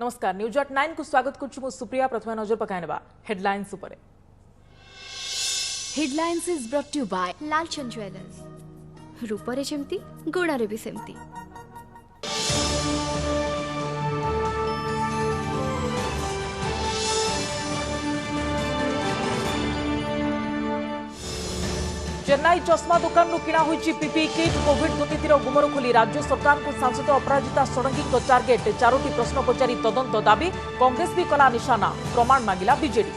नमस्कार news at 9 को स्वागत करछु सुप्रिया। प्रथम नजर पकाइनबा हेडलाइंस ऊपर। Headlines is brought to by Lalchand jewellers. रूपरे जेमती गुणारे भी सेमती। चेन्नई चश्मा दुकान किणा होईची पीपीई किट। कोविड दुर्नीतिर गुमर खोली राज्य सरकार को सांसद अपराजिता षडंगी टार्गेट। 4टी प्रश्न पचारि तदंत दाबी। कांग्रेस भी कला निशाना। प्रमाण मांगिला बीजेडी।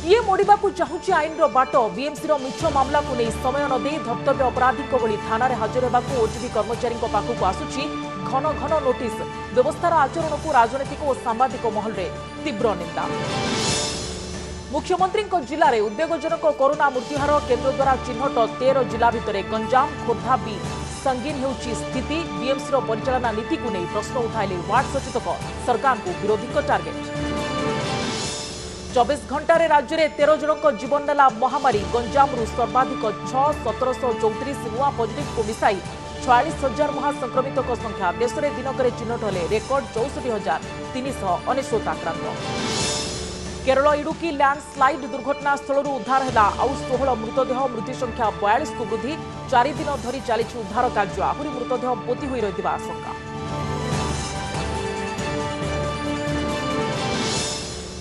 किए मोड़वा चाहूची आईन बाट। बीएमसी मिछ मामला को नहीं समय न दे धर्तव्य अपराधी भली थाना हाजर होगा ओटीबी कर्मचारी पाखक आसुची घन घन नोटिस। व्यवस्थार आचरण को राजनीतिक और सांबादिक महल में तीव्र निंदा। मुख्यमंत्री जिले में उद्वेगजनक कोरोना मृत्युहार। केन्द्र द्वारा चिन्हट 13 जिला भितर गंजाम खोर्धा भी संगीन होउची स्थिति। बीएमसी परिचालना नीति को नहीं प्रश्न उठाइले वार्ड सचेतक। सरकार को विरोधी टार्गेट। 24 घंटे राज्य में 13 जनक जीवन नेला महामारी। गंजाम सर्वाधिक 6,1734 नुआ पॉजिटिव को मिसाई 46,000 महासंक्रमित संख्या। देश में दिनक चिन्हट हेले रेकर्ड 64,399 आक्रांत। केरल इडुकी लैंडस्लाइड दुर्घटना स्थल उद्धार है आउ 16 मृतदेह। मृत्यु संख्या 42 को वृद्धि। 4 दिन धरी चली उद्धार कार्य। आहरी मृतदेह पोती होई रहिबा आशंका।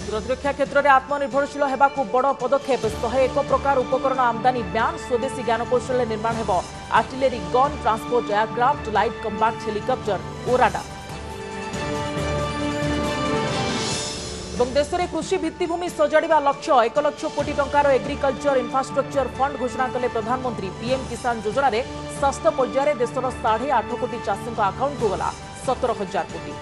प्रतिरक्षा क्षेत्र में आत्मनिर्भरशील होगा बड़ पदक्षेप। 101 प्रकार उपकरण आमदानी ब्यान। स्वदेशी ज्ञानकौशल निर्माण हो artillery gun transport aircraft light combat helicopter और राडार। देश में कृषि भित्तिभूमि सजाड़ा लक्ष्य। 1 लाख कोटी टंकार एग्रीकल्चर इंफ्रास्ट्रक्चर फंड घोषणा कले प्रधानमंत्री। पीएम किसान योजना रे षष्ठ पर्याय देशर 8.5 कोटी चाषी अकाउंट को गला 17,000 कोटी।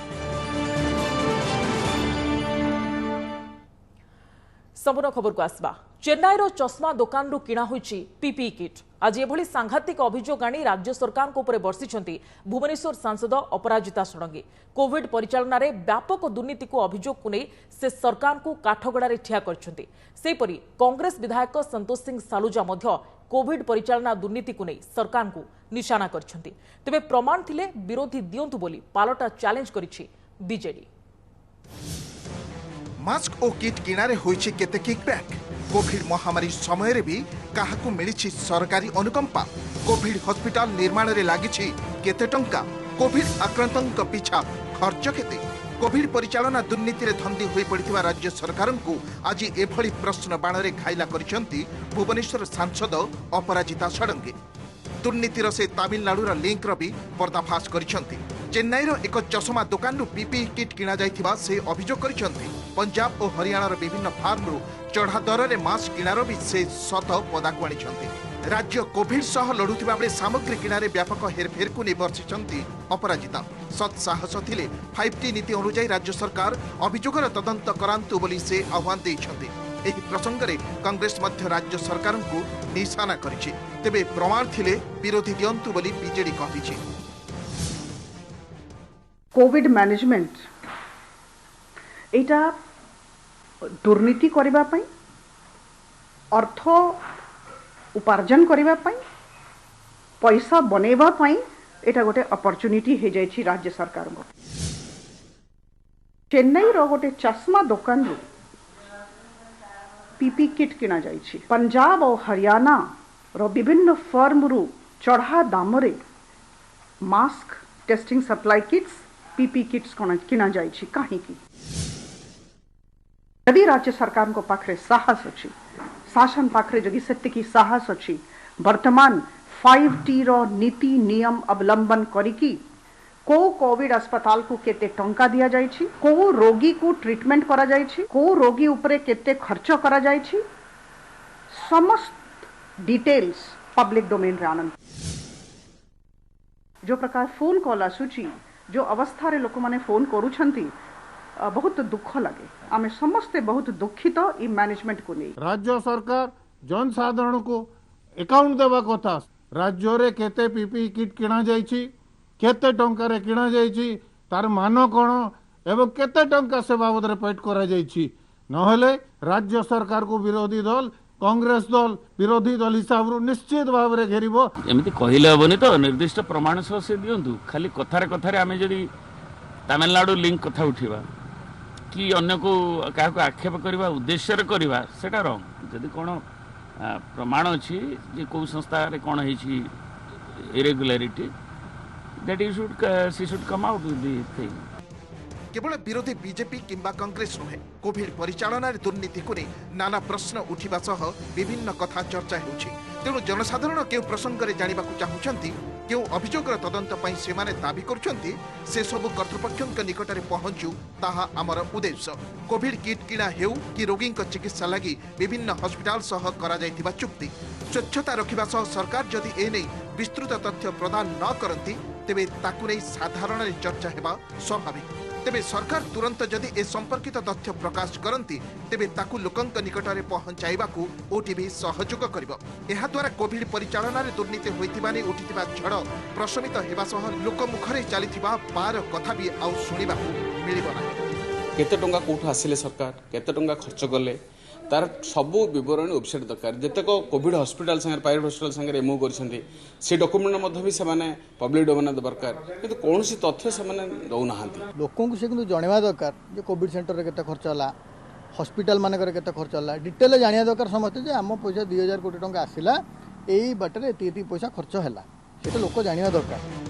संपूर्ण खबर को आसवा। चेन्नईर चश्मा दुकान किणा होईची पीपीई किट। आज एभली सांघातिक अभियोग आनी राज्य सरकार बर्षिछंती भुवनेश्वर सांसद अपराजिता षडंगी। कोविड परिचालन रे व्यापक दुर्नीति को अभियोग को नहीं से सरकार को काठगड़ारे ठिया करछंती। सेपरी कांग्रेस विधायक संतोष सिंह सालुजा मध्य कोविड परिचालना दुर्नीति को नहीं सरकार को निशाना करछंती। तेबे प्रमाण थिले विरोधी दियंतु बोली पालटा चैलेंज करिछि बीजेडी। मास्क और किट किणारे होईछि केते किकबैक। कोविड महामारी समय रे भी काहाकू मिलिछि सरकारी अनुकंपा। कोविड हॉस्पिटल निर्माण रे लागिछि केते टंका। कोविड आक्रांतक पिछा खर्च केते। कोविड परिचालना दुर्नीति रे धंदी होई पड़िथिबा राज्य सरकार को आज एभली प्रश्न बाण रे घाइला करिसंती भुवनेश्वर सांसद अपराजिता षडंगी। दुर्नीतिर से तमिलनाडुर लिंक भी पर्दाफाश करिसंती। चेन्नईर एक चश्मा दुकान पीपीई किट किणा जाइथिबा से अभियोग करिसंती। पंजाब और हरियाणार विभिन्न फार्म चढ़ा दर में मास्क किणार भी से सत पदाकू आनिछंती। राज्य कोविड सह लड़ुथिबा बेले सामग्री किणारे व्यापक हेरफेर को नहीं बर्षिछंती अपराजिता। सत् साहस थिले 5T नीति अनुसार राज्य सरकार अभियोगर तदंत करांतु बोली से आह्वान देइछंती। एही प्रसंग रे कांग्रेस मध्य राज्य सरकार को निशाना करिछि। तेबे प्रमाण थिले विरोधी दियंतु बोली बीजेडी कहिछि। कोविड मैनेजमेंट एटा दुर्नीति करिबा पई अर्थ उपार्जन करिबा पई पैसा बनेबा पई एटा गोटे अपॉर्चुनिटी हे जायछि राज्य सरकार को। चेन्नई रो गोटे चश्मा दुकान रो पीपी किट किना जायछि। पंजाब और हरियाणा रो विभिन्न फर्म रो चढ़ा दाम रे mask testing supply kits PP kits किना जायछि। काहे की यदि राज्य सरकार को पाखरे साहस अच्छी शासन पाखरे जदि सत्य की साहस अच्छी वर्तमान 5T रो नीति नियम अवलंबन करिकी को कोविड अस्पताल को केते टंका दिया जायछि, को रोगी को ट्रीटमेंट करा जायछि, को रोगी उपरे केते खर्च करा जायछि, समस्त डिटेल्स पब्लिक डोमेन रे आनंद। जो प्रकार फोन कॉल आसुची जो अवस्था रे लोक माने फोन करूछंती बहुत दुख लगे। आमे समस्ते बहुत दुखित ई मैनेजमेंट को नहीं। राज्य सरकार जनसाधारण को अकाउंट देवा कथा। राज्य रे केते पीपीई किट किणा जायछि, केते टंका रे किणा जायछि, तार मान कोन एवं केते टंका से बाबद रे पेट करा जायछि। नहले राज्य सरकार को विरोधी दल कांग्रेस दल विरोधी दल हिसाब रू निश्चित भाव में घेर एमती कहले हेनी तो निर्दिष्ट प्रमाण सह से दिंतु खाली कथार कथार आम जदि तमिलनाडु लिंक कथा उठा कि अन्य को क्या आक्षेप करने उद्देश्य करवा सेटा रंग जदि कौन प्रमाण अच्छी जे कौ संस्था कौन irregularity that you should come out with the thing. केवल विरोधी बीजेपी किंबा कांग्रेस नुहे कोविड परिचालन दुर्नीति को नहीं नाना प्रश्न उठा सह विभिन्न कथा चर्चा होउछि। तेणु जनसाधारण केउ प्रसंग में जानवा चाहूँगी केउ अभियोगर तदंत पई से माने दाबी करुछंती से सब कर्तृपक्षों निकट में पहुंचू ताहा आमर उद्देश्य। कोविड किट किणा हेउ कि रोगी चिकित्सा लगी विभिन्न हस्पिटाल सह करा जायतिबा चुक्ति स्वच्छता रखिबा सह सरकार जदि ए नै विस्तृत तथ्य प्रदान न करती तेबे ताकु नै साधारण चर्चा हेबा स्वाभाविक। तेबे सरकार तुरंत जदि ए संपर्कित तथ्य प्रकाश करती तेबे ताकु लोकंक निकट में पहुंचाइबाकू ओटीवी सहयोग करिबो। एहा द्वारा कोविड परिचालन दुर्नीति होइतिबा नै उठितिबा झड़ प्रशमित हेबा सह लोकमुखरे चलिथिबा पार कथा भी आउ सुनिबाकू मिलिबो नाही। केते टंका कोठु आसिले सरकार केते टंका खर्च कले तार सबू बरण वेबसाइट दरकार जितेक कोविड हस्पिटाल संगे प्राइवेट हस्पिटाल संगे एमओ कर डॉक्यूमेंट भी से पब्लिक डोमेन दरकार किंतु कौन तथ्य से दौना लोक से जनवा दरकार जे कोविड सेंटर में केते खर्च होला हस्पिटाल मानक केते खर्च होला डिटेल जानिया दरकार समझते आम पैसा 2000 कोटी टंका आसिला एई बाटर एति पैसा खर्च हैला सेटा लोक जानिया दरकार।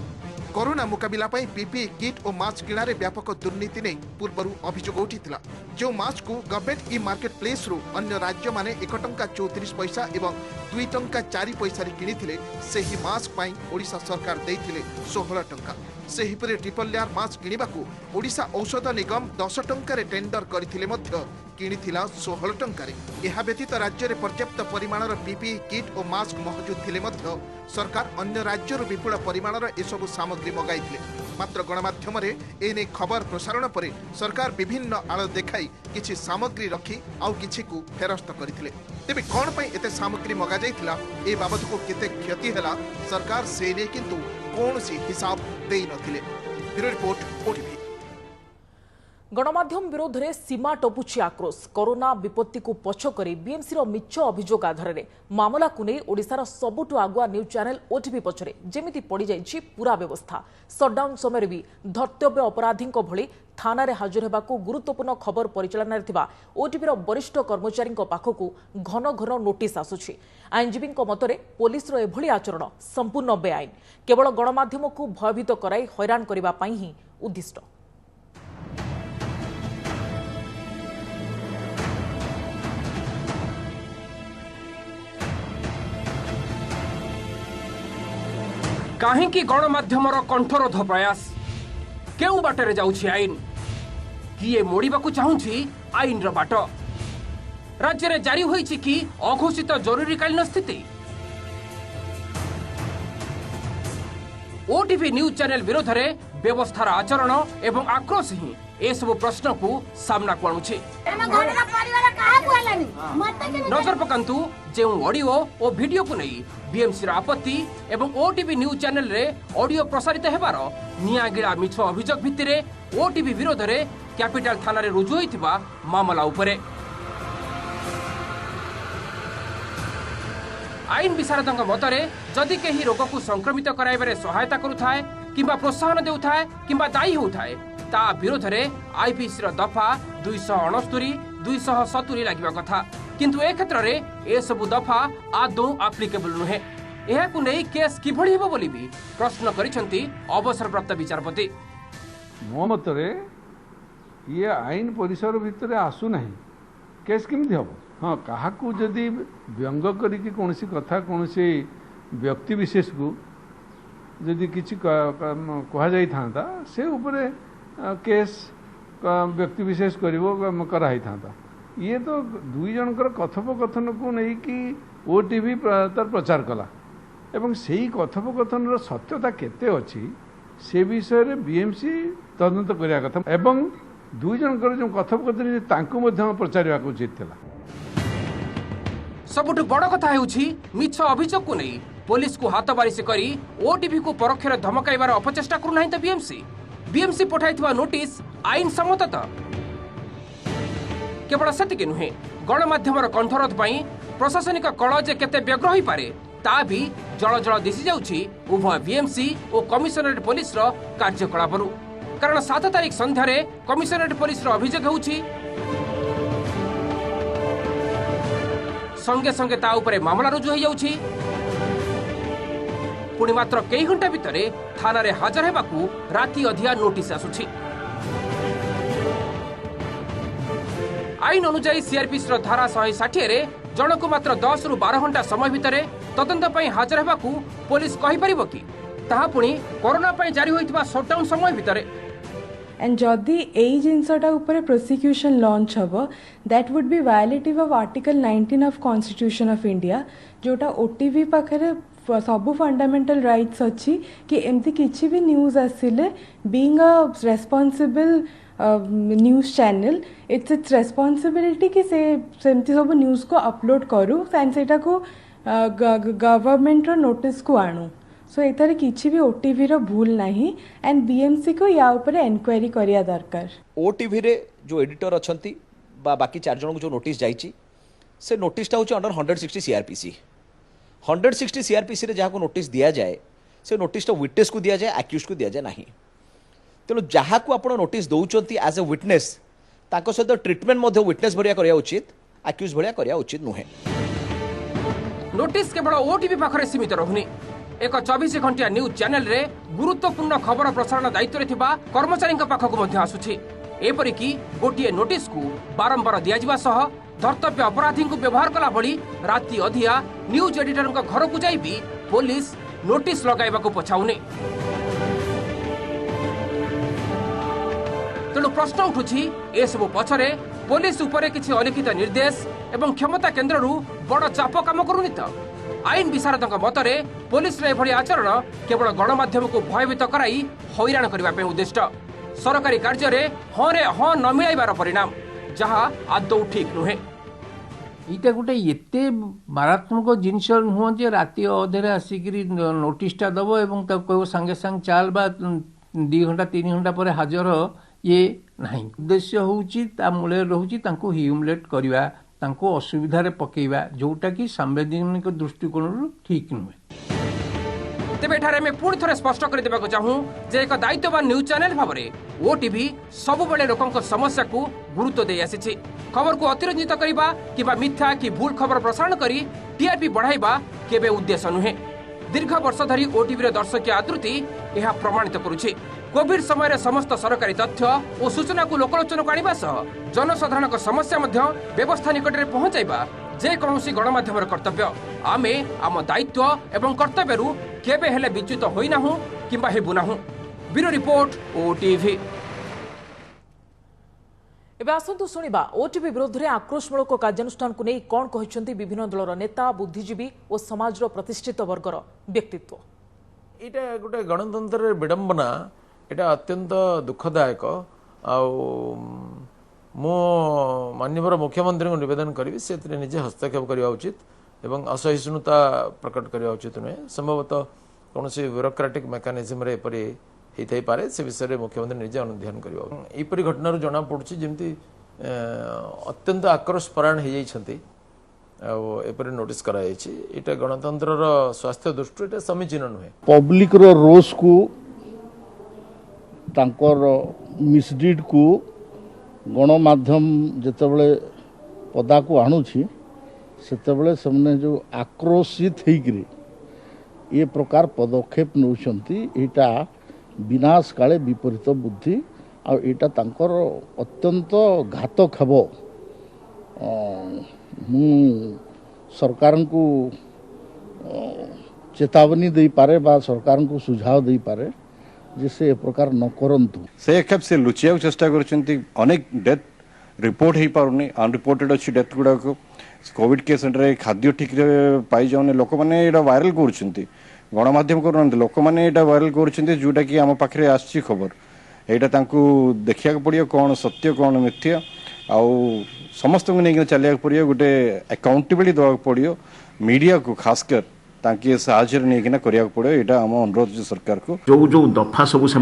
कोरोना मुकाबिला पई पीपीई किट और मास्क किणारे व्यापक दुर्नीति नहीं पूर्व अभियोग उठिथिला। जो मास्क को गवर्नमेंट ई मार्केट प्लेस रु अन्य राज्य माने 1 टंका 34 पैसा एवं 2 टंका 4 पैसा किनिथिले सेही मास्क पई ओडिशा सरकार देइथिले 16 टंका। सेहीपरि ट्रिपल लेयर मास्क किनिबाकू ओडिशा औषध निगम 10 टंका टेंडर करथिले मध्य किनिथिला 16 टंका। यह व्यतीत राज्य में पर्याप्त परिमाणर पीपीई किट और मास्क महजूद थिले मध्य सरकार अन्य राज्य विपुल परिमाणर एसबू सामग्री मगाइथिले। मात्र गणमाध्यम एने खबर प्रसारण पर सरकार विभिन्न आड़ देखाई किछि सामग्री रखी आउ किछि को फेरस्त करथिले। तेबे कोन पई एते सामग्री मगा जाइथिला ए बाबत को केते क्षति हला सरकार से ने किंतु कोनसी हिसाब देई नथिले। Bureau report OTV. गणमाध्यम विरोध में सीमा टपुची आक्रोश कोरोना विपत्ति को पछ कर बीएमसी मिछ अभियोग आधार में मामला को नहीं ओडिशार सबुठु आगुआ न्यूज चैनल ओटीवी पछरे जेमिति पड़ी जाइछि पूरा व्यवस्था। सटडाउन समय भी धर्तव्य अपराधी भली थाना रे हाजिर होगाकू गुरुत्वपूर्ण खबर परिचालन ओटीवी वरिष्ठ कर्मचारी पाखक घन घन नोटिस आसुछि। आईनजीवी मतरे पुलिस एभली आचरण संपूर्ण बेआईन केवल गणमाध्यम को भयभीत कराई हैरान करने ही उद्दिष्ट। काहेकि गणमाध्यमर कंठरोध प्रयास केउ बाटरे जाउछि आईन किए मोड़िबाकू चाहुछि आईन रो बाट। राज्य रे जारी होईछि कि अघोषित जरूरीकालीन स्थिति। ओटीवी न्यूज चैनल विरोध में व्यवस्थार आचरण एवं आक्रोश ही ए सब प्रश्न को सामना को आणुछि। नजर पकांतु जो ऑडियो और वीडियो को नहीं बीएमसी आपत्ति एवं ओटीवी न्यूज चैनल रे ऑडियो प्रसारित हेबार नियागिला मिछ अभियोग भित्तिरे ओटीवी विरोध में कैपिटल थाना रे रुजु होइथिबा मामला उपरे आईन विशारदଙ୍କ मतरे जदि केही रोग को संक्रमित कराइबारे सहायता करुथाए किंबा प्रोत्साहन देउथाए किंबा दायी होउथाए ता विरोध रे आईपीसी रो दफा 269 270 लागिबा कथा किंतु ए क्षेत्र रे ए सब दफा आदौ एप्लीकेबल नुहे। एहा को नै केस किभଳି हेबो बोली भी प्रश्न करिसंती अवसरप्राप्त विचारपति। मो मतरे ये आईन परिसर भितर आसु नाही केस केमिति हबो। हाँ काहाकू जदि व्यंग करिकि कोनसी कथा कोनसी व्यक्ति विशेष को जदि किछि कहा जाई थांता से ऊपर केस व्यक्ति विशेष करिवो कराई थांता। ये तो दुई जनकर कथोपकथन को नहीं कि ओटीवी तार प्रचार कला एवं सेही कथोपकथन रो सत्यता केते अछि से विषय रे बीएमसी तदंत करिया कथा एवं दुई जनकर जो कथोपकथन तांको मध्य प्रचार को उचित थिला। सबुठ बड़ कथा हेउछि मिछ अभियोग को नहीं पुलिस को हाथ बारिश करी ओटीवी को परोक्षरे धमकाइबार अपचेष्टा करू नाही त बीएमसी पठाइथिबा नोटिस आईन सम्मत त केवल सेतिके नुहे गणमाध्यमर कंठरोध पई प्रशासनिक कल जे केते व्यग्र होई पारे ता भी जल जल दिशि जाउछि उभय बीएमसी और कमिशनरेट पुलिस रो कार्यकलापरु। कारण 7 तारिख संध्यारे कमिशनरेट पुलिस रो अभियोग होउछि, संगे संगे ता उपरे मामला रुजु हो जाउछि। पुणी मात्र कई घंटा भितरे थाना रे हाजर हेबाकू राति अधिया नोटिस आसुछि। आईन अनुसार सीआरपीसी रो धारा 160 रे जनकू मात्र 10 रु 12 घंटा समय भितरे तदंत पई हाजर हेबाकू पुलिस कहि परिबो कि ताहा पुणी कोरोना पई जारी होइतबा शटडाउन समय भितरे। एंड जदि एई जिनसटा ऊपर प्रोसिक्यूशन लॉन्च हबो that would be violative of article 19 of constitution of India, जोटा ओटीवी पाखरे सबु फंडामेंटल राइट्स अच्छी कि एमती किसी भी न्यूज आसिले being a responsible news channel it's it's responsibility कि सेमती सब न्यूज को अपलोड करूँ एंड सेटा को गवर्नमेंट रो नोटिस को आणु। सो एतारे किसी भी ओटीवी रो भूल नहीं एंड बीएमसी को या ऊपर एनक्वायरी करिया दरकार। ओटीवी रे जो एडिटर अछंती बा बाकी 4 जन को जो नोटिस जाईची से नोटिसटा होची अंडर 160 सीआरपीसी। 160 सीआरपीसी रे जहाँ को नोटिस दिया जाए से नोटिसटा विटनेस को दिया जाए, एक्यूज को दिया जाए नहीं। तेणु जहाँ को आप नोटिस दौरान एज ए विटनेस ताको सहित ट्रिटमेंट मध्य विटनेस भरिया करिया उचित, एक्यूज भरिया करिया उचित नुहे। नोटिस केवल ओटीवी पाखरे सीमित रहुनी, एक 24 घंटिया न्यूज चैनल रे गुरुत्वपूर्ण खबर प्रसारण दायित्व रे थिबा कर्मचारी पाखक मध्य आसुछि। एपरिकी गोटिए नोटिस को बारंबार दिया जिबा सह धर्तव्य अपराधी को व्यवहार कला भली राति अधिया न्यूज एडिटर घर को जाई भी पुलिस नोटिस लगाइबा को पछाउनी। तेणु प्रश्न उठुछि ए सब पछरे पुलिस उपरे किछि अलिखित निर्देश एवं क्षमता केन्द्ररू बड़ चाप काम करूनी त। आईन विशारदक मतरे पुलिस रे एभली आचरण केवल गणमाध्यम को भयभीत कराई हैरान करबा पे उद्दिष्ट। सरकारी कार्य रे हाँ रे हाँ न मिलाइबार परिणाम जहाँ आदौ ठीक नुहे। इटा गोटे एते मारात्मक जिनस नुह जे राति अधेरे आसिक नोटिसटा दब एवं कह सांगे सांग चाल बा 2 घंटा 3 घंटा पर हाजर ये नहीं। उद्देश्य होउची ता मूले रहुची तांको ह्यूमिलेट करवा, तांको असुविधा रे पकेइबा, जोटा कि संवैधानिक दृष्टिकोण ठीक नुहे। तेबे एठारे मैं पुणी थरे स्पष्ट कर देबाको चाहूं जे एक दायित्ववान न्यूज चैनल भावरे ओटीवी सबु बेले लोकंक समस्या को गुरुत्व दे आसीछि। खबर को अतिरंजित करिबा किबा मिथ्या कि भूल खबर प्रसारण करी टीआरपी बढ़ाइबा केबे उद्देश्य नुहे। दीर्घ वर्ष धरी ओटीवी रे दर्शकीय आदृति यह प्रमाणित करुछि। कोविड समय समस्त सरकारी तथ्य और सूचना को लोकलोचन को आनिबा सह जनसाधारण समस्या मध्य व्यवस्था निकट में पहुंचाइबा जे कौनसी गणमाध्यम कर्तव्य। आमे आम दायित्व एवं कर्तव्य केबे हेले विच्युत होइनाहु किंबा हेबु नाहु। Bureau report OTV. एबे आसंतु सुनिबा ओटीवी विरोध में आक्रोशमूलक कार्यानुष्ठान को नहीं कौन कहते विभिन्न दलर नेता, बुद्धिजीवी और समाज प्रतिष्ठित वर्गर व्यक्तित्व। यहाँ गोटे गणतंत्र विडंबना, यहाँ अत्यंत दुखदायक। मो माननीय मुख्यमंत्री को निवेदन करी से निजे हस्तक्षेप करने उचित एवं असहिष्णुता प्रकट करने उचित नुहे। संभवतः कौन ब्यूरोक्रेटिक मेकानिजम रे एपरी होता पारे से विषय में मुख्यमंत्री निजे अनुध्यान करपरी घटना जना पड़ी जमी अत्यंत आक्रोश परायण हो जाती एपरी नोटिस कराई। गणतंत्र स्वास्थ्य दृष्टि समीचीन नुहे। पब्लिक रो रोष को तांकर मिसडीड को गणमाध्यम जितेबले पदा को आणुछि सेतेबले समने जो आक्रोशित होकर ये प्रकार पदक्षेप नौछंती एटा विनाश काले विपरीत बुद्धि आ एटा तांकर अत्यंत घातक हेबो। मु सरकार को चेतावनी दे पारे बा सरकार को सुझाव दे पारे जिसे ए प्रकार न करंतु। से खेप से लुचिया चेष्टा करछंती। अनेक डेथ रिपोर्ट हो पारुनी, अनरिपोर्टेड अच्छी डेथ गुड़ा को कोविड केस सेंटर खाद्य ठीक पाई जाऊनी। लोक मैंने वायरल कर गणमाध्यम कर लोक मैंने वायरल कर जोटा कि आम पाखे आसी खबर यहाँ देखा पड़ो कौन सत्य कौन मिथ्या आउ समस्त को लेकिन चलिया पड़ो गोटे अकाउंटेबिलिटी देवा पड़ो मीडिया को खासकर ताकि साहाଯ୍य नहीं करने पड़ो। यहाँ आम अनुरोध सरकार को जो जो दफा सब से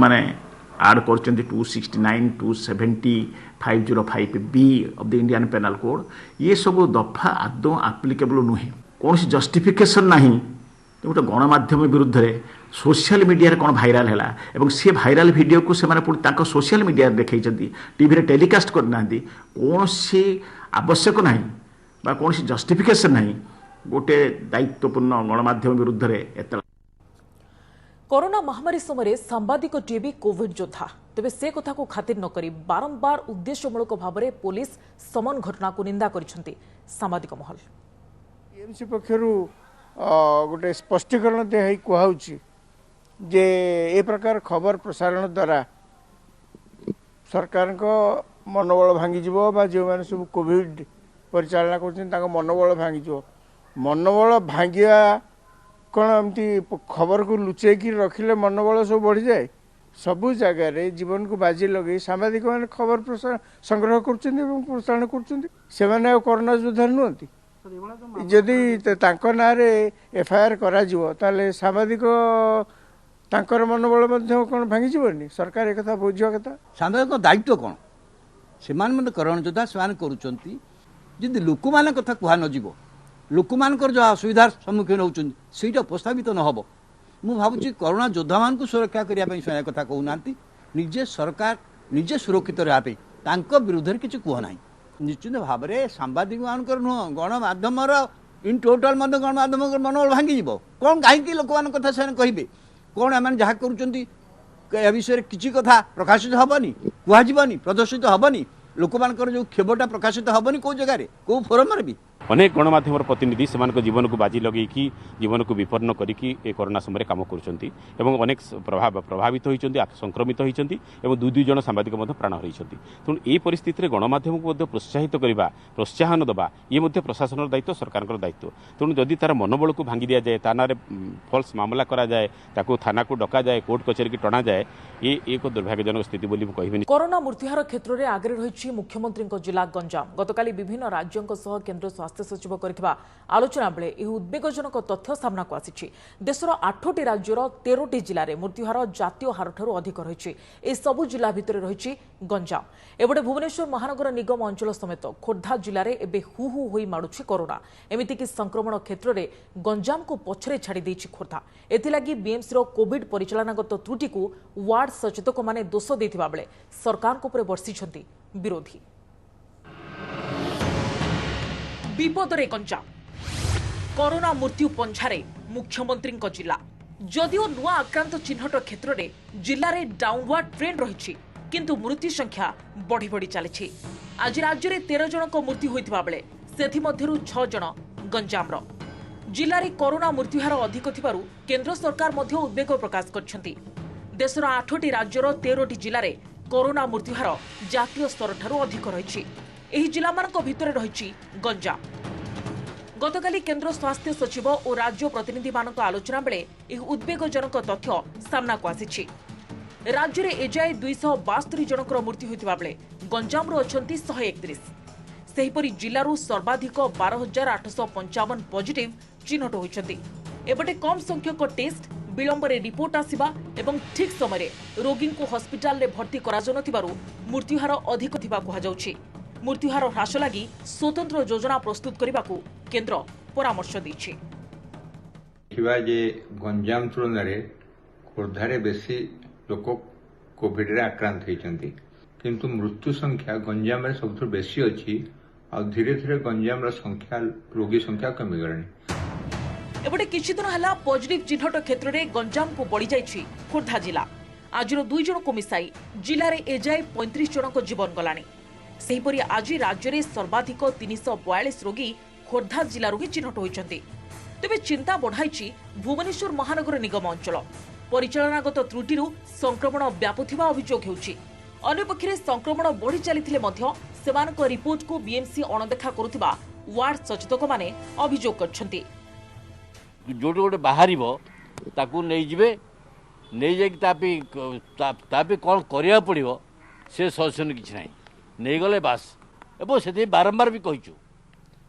ଆଡ୍ କରିଛନ୍ତି 269, 270, 505B of the Indian Penal Code ये सब दफा आदौ आप्लिकेबल नुहे कौन जस्टिफिकेशन ना गोटे गणमाध्यम विरुद्ध में सोशल मीडिया कौन भाइराल है और सी भाइराल वीडियो को से सोशल मीडिया देखते टीवी टेलीकास्ट करना कौन सी आवश्यक ना कौन सी जस्टिफिकेशन ना गोटे दायित्वपूर्ण गणमाध्यम विरुद्ध में एत कोरोना महामारी समय सांबादिक टीवी कोविड योद्धा तेबे से कथा को खातिर न करी बारंबार उद्देश्यमूलक भाव में पुलिस समन घटना को निंदा करिसेंती सांबादिक महल टीएमसी पक्षरु गोटे स्पष्टीकरण दिया कहुची जे ए प्रकार खबर प्रसारण द्वारा सरकार को मनोबल भांगी जो मैंने सब कोविड परिचालना कर मनोबल भांगी मनोबल भांगिया कौन एमती खबर को लुचेक रखिले मनोबल सब बढ़ी जाए सबू जगार जीवन को बाजी लगे सांबादिक मैंने खबर प्रसारण संग्रह करसारण कर कोरोना योद्धा नुहति जदि ना एफआईआर करा सांबादिक तांकर मनोबल कौन भांगी सरकार एक बुझा कथा सांबादिक दायित्व कौन से करण योद्धा से कर लोक मान कथा कह नज लोक मानकर जो असुविधार सम्मुखीन होती से उपस्थापित न हो मु भावुँ कोरोना योद्धा मान सुरक्षा करने कथा कहूना निजे सरकार निजे सुरक्षित रहा विरुद्ध किसी कहना निश्चित भाव में सांबादिक मान नुह गणमाध्यम इन टोटाल गणमाध्यम मनोबल भांगी कौन कहीं लोक मान कथा से कहे कौन एम जहाँ कर विषय किसी कथा प्रकाशित हेनी कहनी प्रदर्शित हेनी लोक मान जो क्षोभटा प्रकाशित हेनी कौ जगह कौ फोरम भी अनेक गणमाध्यम प्रतिनिधि से जीवन को बाजी लगे जीवन को विपन्न करके कोरोना समय काम कर प्रभावित होती संक्रमित होती दुई जन सांबादिक प्राण हरई तेणु ये परिस्थिति में गणमाध्यम को प्रोत्साहित करने प्रोत्साहन देवा ये प्रशासन दायित्व सरकार दायित्व तेणु जदि तार मनोबल को भांगी दि जाए ता ना फल्स मामला करा जाए ताको थाना को डका जाए कोर्ट कचेरी की टणा जाए ये एक दुर्भाग्यजनक स्थिति बोली कहबी। कोरोना मृत्युहार क्षेत्र में आगे रही मुख्यमंत्री जिला गंजाम गतकाली विभिन्न राज्यों सह केन्द्र स्वास्थ्य सचिव कर आलोचना बेले यह उद्वेगजनक तथ्य सामना को आसी देशर 8टी राज्यर 13टी जिले में मृत्युहार जातीय हार ठारू अधिक रही ए सबु जिला भितर रही गंजाम एबटे भुवनेश्वर महानगर निगम अंचल समेत खोर्धा जिले में एबे हु हु होई माडुछि कोरोना एमितिकी संक्रमण क्षेत्र में गंजाम को पछरे छाड़ी देछि खोर्धा एथिलागी बीएमसी रो कोविड परिचालनागत त्रुटि को वार्ड सचेतक माने दोष देथिबा बेले सरकार को उपरे बर्षिछंती विरोधी विपदरे गंजाम कोरोना मृत्यु पंझारे मुख्यमंत्री जिला जदिओ नुआ आक्रांत चिन्हट क्षेत्र में जिले में डाउनवार्ड ट्रेंड रही किंतु मृत्यु संख्या बढ़ी बढ़ी चली आज राज्य में 13 जन मृत्यु होता बेले से 6 जन गंजाम जिले में कोरोना मृत्युहार अधिक थिबारु केंद्र सरकार मध्य उद्वेग प्रकाश करछंती देशर 8टी राज्यर 13टी जिले में कोरोना मृत्युहार जातीय स्तर ठारू अधिक रही एही जिलामानक भितरे रही गंजाम गतकाली केंद्र स्वास्थ्य सचिव और राज्य प्रतिनिधि मानक आलोचना बेले यह उद्वेगजनक तथ्य सामना को आसी राज्य में एजाए 272 जनकर मृत्यु होता बेले गंजाम अछंती 131 सेहीपरि जिल्लारू सर्वाधिक 12,855 पॉजिटिव चिन्हट होइछंती एबटे कम संख्यक टेस्ट विलंब रे रिपोर्ट आसिबा एवं ठीक समय रोगी को हॉस्पिटल रे भर्ती करा जनथिबारु मृत्युहार अधिक थिबा कुहा जाउछि मृत्युहार ह्रास लगी स्वतंत्र योजना प्रस्तुत करने को केंद्र परामर्श देछि जे गंजाम तुलन खोर्धारे बेसी लोक कोविड रे आक्रांत होइछंती किंतु मृत्यु संख्या गंजाम रे सबथु बेसी अछि और धीरे धीरे गंजाम रा संख्या रोगी संख्या कमी गलानी एबटे किछि दिन हला पॉजिटिव चिन्हट क्षेत्र में गंजाम को बढ़ी जाइछि खोर्धा जिला आज 2 जन को मिसाई जिले में एजाए 35 जन को जीवन गलानी सेहीपरि आज राज्य में सर्वाधिक 342 रोगी खोर्धा जिलू ही चिन्हट होइछंती तेबे चिंता बढ़ाई भुवनेश्वर महानगर निगम अंचल परिचालनागत त्रुटि संक्रमण व्यापुथिबा अभियोग हेउछि अन्यपक्षे संक्रमण बढ़ी चली सेमानक रिपोर्ट को बीएमसी अणदेखा करुथिबा वार्ड सचेतक माने अभियोग करछंती जोटे गोटे बाहर ताकू नहीं जिबे नहीं जाकि तापी कौन करिया पड़िबो से सजेशन किछि नाही नहीं गले बास एवं से बारंबार भी कहीचु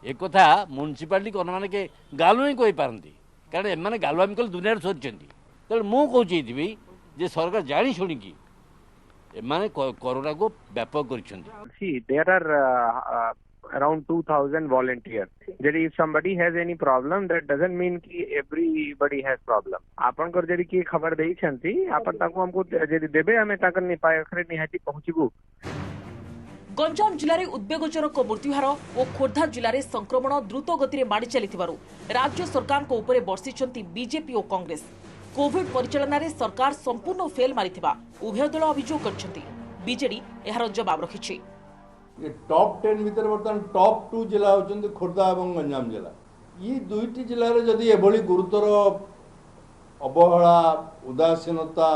एक कथा म्यूनिसिपालिटी कौन मैंने के गालु ही कही पारती कारण एम गालुआमी कल दुनिया सोचती तेणु मुझे जे सरकार जाणी शुणिकी एमाने कोरोना को व्यापक करिसेंती। See, there are around 2,000 volunteers. If somebody has any problem, that doesn't mean कि everybody has problem. आपन कर जरी की खबर देई छंती आपन ताको हमको जरी देबे हमें ताकर नि पाखरे निहाती पहुंचबू। गंजाम जिले में उद्वेगजनक मृत्युहार और खोर्धा जिले में संक्रमण द्रुत गति में माड़ी चली राज्य सरकार को ऊपर बर्षिंट बीजेपी और कांग्रेस। कोविड परिचालन में सरकार संपूर्ण फेल मारिथिबा उभय दल अभियोग करछंती। बीजेडी एहार जवाब रखिछि। ये टॉप 10 भीतर बर्तमान टॉप 2 जिला होचंदी खोर्धा और गंजाम जिला। ये दुईटी जिले में जदि एभली गुरुतर अवहेला उदासीनता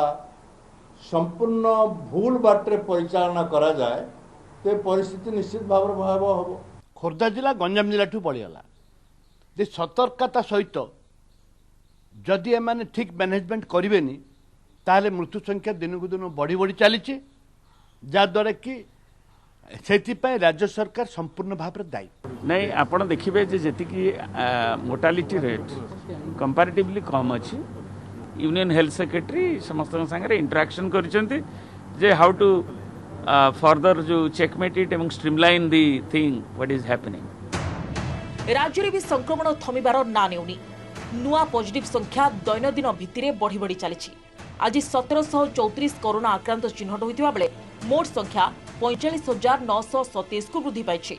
संपूर्ण भूल बाटे परिचालना करा जाए तो परिस्थिति निश्चित भाव भयावह हम। खोर्धा जिला गंजाम जिला ठू पड़गला जे सतर्कता सहित जदि एमाने ठीक मैनेजमेंट करेनि ताहले मृत्यु संख्या दिन को दिन बढ़ी बढ़ी चली जहाद्वारा कि से राज्य सरकार संपूर्ण भाव दायी नहीं। आपण देखिए जी मोर्टालिटी रेट कंपैरेटिवली कम अच्छी। यूनियन हेल्थ सेक्रेटरी समस्त संगे इंटरेक्शन करिसेंती जे हाउ टू फर्दर जो चेकमेट इट एवं streamline the thing what is happening. राज्य में भी संक्रमण थमिबार ना नेउनी। नुआ पॉजिटिव संख्या दैनंदिन भित्तिरे बढ़ी बढ़ी चली। आज 1734 कोरोना आक्रांत चिन्हट होइतिबा बेले मोट संख्या 45,927 को वृद्धि पाई।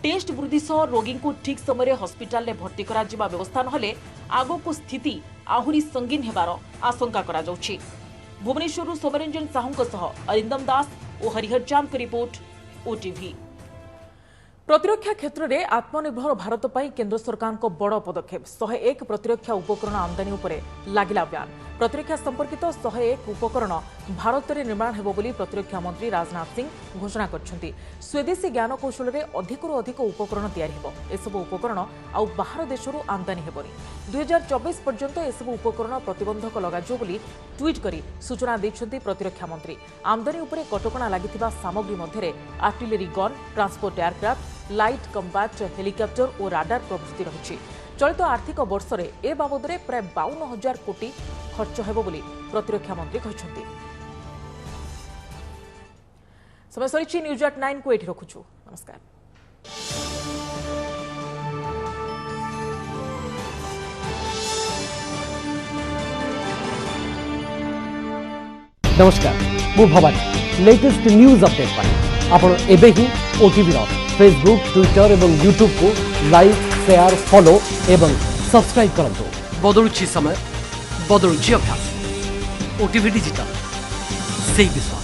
टेस्ट वृद्धि सह रोगी को ठीक समय हॉस्पिटल में भर्ती करा जिबा व्यवस्था नहले आगो को स्थिति आहुरी संगीन हेबार आशंका करा जाउछि। भुवनेश्वर सोमरंजन साहू सह अरिंदम दास और हरिहर चांद की रिपोर्ट ओटीवी। प्रतिरक्षा क्षेत्र में आत्मनिर्भर भारत पर केंद्र सरकार को बड़ पदक्षेप 101 प्रतिरक्षा उपकरण आमदानी उपरे लागिला बयान। प्रतिरक्षा संपर्कित 101 उपकरण भारत में निर्माण हेबो बोली प्रतिरक्षा मंत्री राजनाथ सिंह घोषणा करछंती। स्वदेशी ज्ञान कौशल में अधिकरू अधिक उपकरण तैयारी हेबो। एसबु उपकरण आउ बाहर देशरू आमदानी हेबोनी। 2024 पर्यंत एसबु उपकरण प्रतिबंधक लगाजियो बोली ट्वीट करी सूचना दैछंती प्रतिरक्षा मंत्री। आमदानी उपरे कटकणा लागिथिबा सामग्री मध्यरे artillery gun, transport aircraft, light combat helicopter और राडार प्रभृति रही। चलित आर्थिक वर्ष में ए बाबद प्राय 52,000 कोटी खर्च हेबो बोली प्रतिरक्षा मंत्री कहछंती। समय सरी न्यूज एट 9 को एठी रखुछु। नमस्कार। नमस्कार मु भवानी लेटेस्ट न्यूज अपडेट पाई आपण एबे ही ओटीवी रो फेसबुक ट्विटर एवं यूट्यूब को लाइक शेयर फॉलो एवं सब्सक्राइब करंतु। बदलुछि समय बदलुछि अभ्यास। ओटीवी डिजिटल से विश्वास।